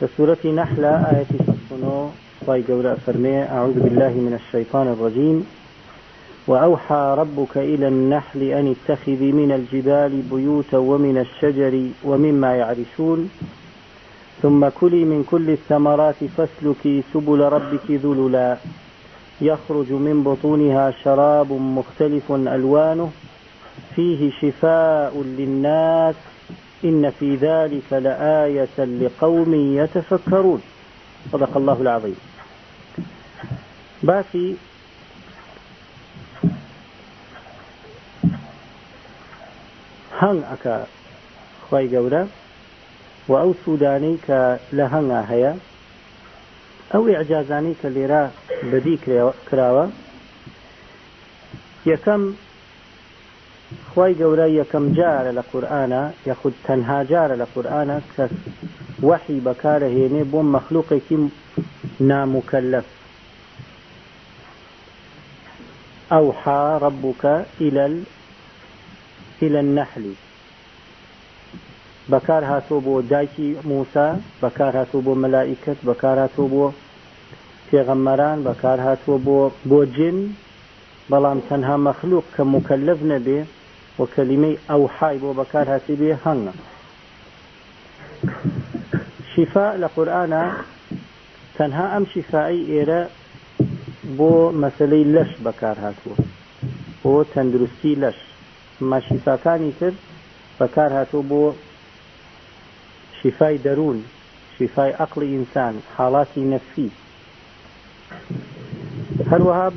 سورة نحل آية 69 خواهي قولا فرمي أعوذ بالله من الشيطان الرجيم وأوحى ربك إلى النحل أن اتخذي من الجبال بيوتا ومن الشجر ومما يعرشون ثم كلي من كل الثمرات فاسلكي سبل ربك ذللا يخرج من بطونها شراب مختلف ألوانه فيه شفاء للناس إن في ذلك لآية لقوم يتفكرون صدق الله العظيم. باسي هن أكا خواهي قولا وأو سوداني كلهنها هيا أو إعجازاني كالليرا بدي كراوة يكم خواهي قولا يكم جار لقرآن يخد تنها جار لقرآن كوحي بكاره هيني بوم مخلوقك نامكلف. أوحى ربك إلى النحل بكار هاتو بو دايكي موسى بكار هاتو بو ملائكة بكار هاتو بو پیغمبران بكار هاتو بو جن بلام تنها مخلوق كمكلف نبي وكلمة أوحى بو بكار هاتي بي هنغ شفاء لقرآن تنها أم شفائي إيرا بو مسلي لش بكار هاتو بو تندرستي لش ما شفاء كاني تر بكار هاتو بو شفاء درون شفاء عقل إنسان حالات نفسي. هروها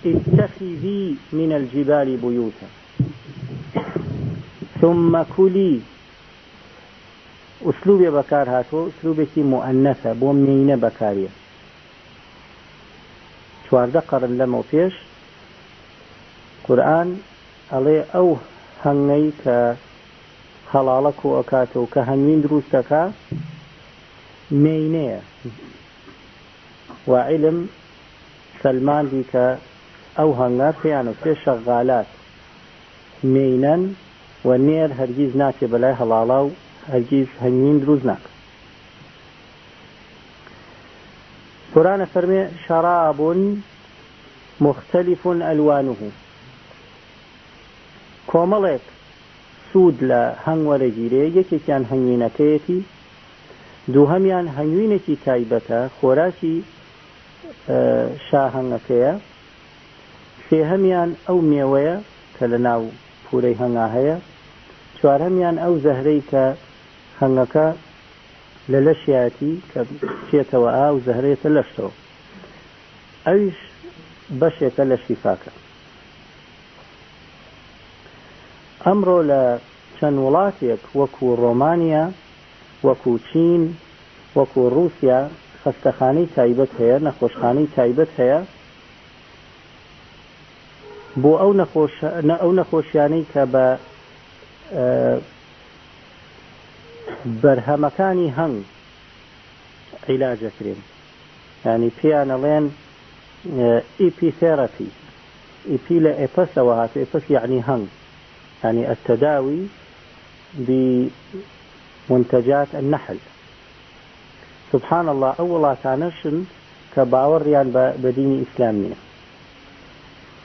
اتخذي من الجبال بيوتا ثم كلي أسلوب بكار هاتو أسلوبك مؤنثة بو منين بكارية شوارده قرن لما وفيش قرآن عليه أو هنگي كهلالك وأكاتو كهنوين دروستك مينية وعلم سلمان ديك أو هنگا بيانو في شغالات مينا والنير هرجيز ناتي بلاي هلالاو هرجيز هنوين دروزناك. قرآن فرمي شراب مختلف ألوانه كوملك سود لا هنگ ورجيري يكيان هنوينكيتي دو هميان هنوينكي تايبتا خوراكي شاهنگكيا سي هميان او ميويا كلناو پوري هنگا هيا چوار هميان او زهري كهنگكا للشياتي كشيتوا او زهرية لشتو ايش بشيت لشفاكا أمرو لچەند وڵاتێک وەکو ڕۆمانیا وەکو چین وەکو رووسیا خەستەخانەی تایبەت هەیە نەخۆشخانەی تایبەت هەیە بۆ ئەو نەخۆشیانەی کە بە بەرهەمەکانی هەنگ عیلاجەکرێن یعنی پێیان ئەڵێن ئیپیثێرەپی ئیپی لە ئێپەسەوە هاتو ئێپەس یعنی هەنگ يعني التداوي بمنتجات النحل. سبحان الله أولا تانشن كباوريان بدين إسلامية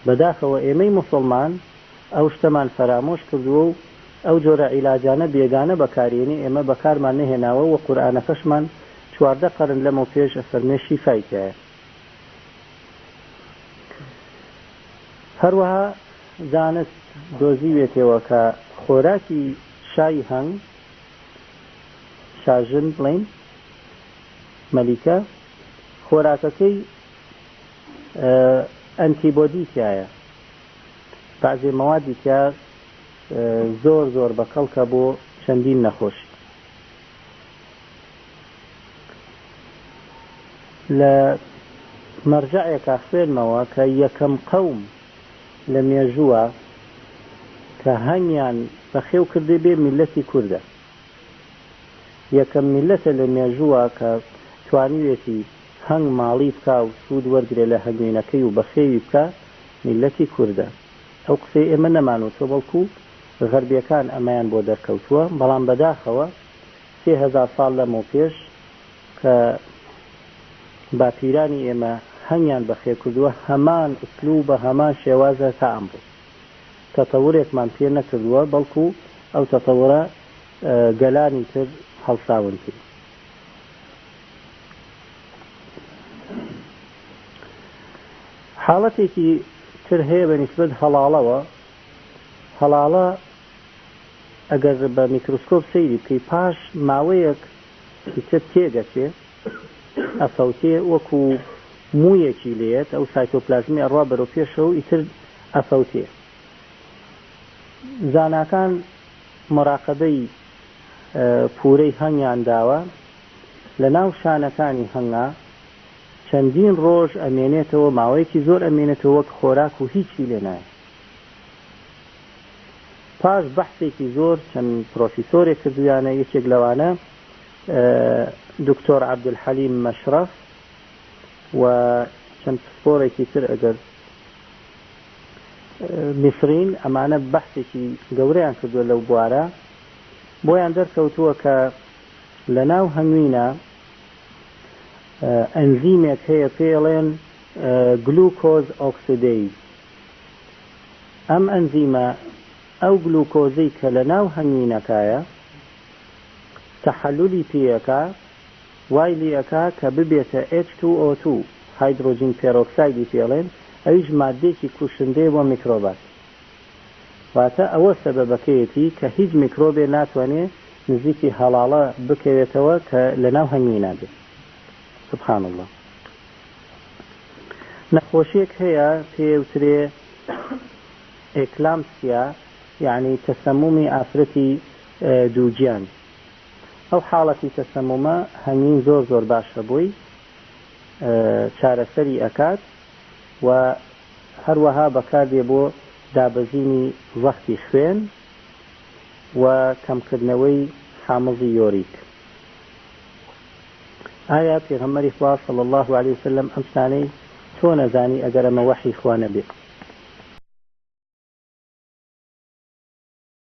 بداخل وإيمي مسلمان أو اجتمان فراموش كردو أو جور علاجانا بيغانا بكاريني إما بكار ما نهناوه وقرآن فشمان شوارده قرن لما فيش أفرمي شفايك هروها زانست دۆزیوێتەوە کە خۆراکی شای هەنگ شاژن بڵین مەلیکە خۆراکەکەی ئەنتیبۆدی تایە بەعزێ مەوادی تیا زۆر بەکەڵکە بۆ چەندین نەخۆشی لە مەرجەعێکا خوێنمەوە کە یەکەم قەوم لە مێژووە کە هەنگیان بەخێو کردێ بێ میلەتی کوردە یەکەم میلەتە لە مێژووە کە توانیوێتی هەنگ ماڵی بکا و سوود وەرگرێ لە هەنگوینەکەی و بەخێوی بکە میلەتی کوردە. ئەو قسەی ئێمە نەمانوتۆ بەڵکو غەربیەکان ئەمەیان بۆ دەرکەوتووە بەڵام بەداخەوە 3000 ساڵ لەمەو پێش کە باپیرانی ئێمە هەنگیان بەخێر کردووە هەمان ئوسلوب بە هەمان شێوازە تا ئەمڕۆ تەتەورێکمان پێ نەکردووە بەڵکو ئەو تەتەورە گەلانی تر هەڵساون کرد. حاڵەتێکی تر هەیە بە نیسبەت هەڵاڵەوە. هەڵاڵە ئەگەر بە میکروسکۆپ سەیری بکەی پاش ماوەیەک تر تێگەچێ ئەفەوتێ وەکو موویەکی لێت ئەو سایتۆپلازمی ئەڕوا بەرەو پێشەوە ئیتر ئەفەوتێ. زاناکان مراقبەی پورەی هەنگیان داوە لە ناو شانەکانی هەنگا چەندین ڕۆژ ئەمێنێتەوە ماوەیەکی زۆر ئەمێنێتەوە وەک خۆراک و هیچی لێ نایە. پاش بەحثێکی زۆر چەند پرۆفیسۆرێک کردویانە یەکێک لەوانە دکتۆر عەبدولحەلیم مەشرەف و چەند پسپۆرێکی تر ئەگەر میسرین ئەمانە بەحثێکی گەورەیان کردووە لەو بوارە بۆیان دەرکەوتووە کە لە ناو هەنگوینە ئەنزیمێک هەیە پێڵێن گلوکۆز ئۆکسیدەیز. ئەم ئەنزیمە ئەو گلوکۆزەی کە لە ناو هەنگوینەکایە تەحەلولی پێیەکە وای لێەکە کە ببێتە H2O2 هایدرۆجین پێرۆکسایدی پێڵێن ئەویش مادێکی کوشندەی بۆ میکرۆبات. واتە ئەوە سەبەبەکەیەتی کە هیچ میکرۆبێ ناتوانێت نزیکی هەڵاڵە بکەوێتەوە کە لە ناو هەنگوینە بێت. سبحان الله. نەخۆشیەک هەیە پێوترێ ئێکلامسیا یعنی تەسەمومی ئافرەتی دووگیان. ئەو حاڵەتی تەسەمومە هەنگین زۆر زۆر باشە بووی چارەسەری ئەکات و هەروەها بەکاردێ بۆ دابەزینی وەختی خوێن و کەمکردنەوەی حامڵی یۆریک. ئایا پێغەمبەری خوا صلی الله علیه وسلم ئەم شتانەی چۆن ئەزانی ئەگەر ئەمە وەحی خوا نەبێت؟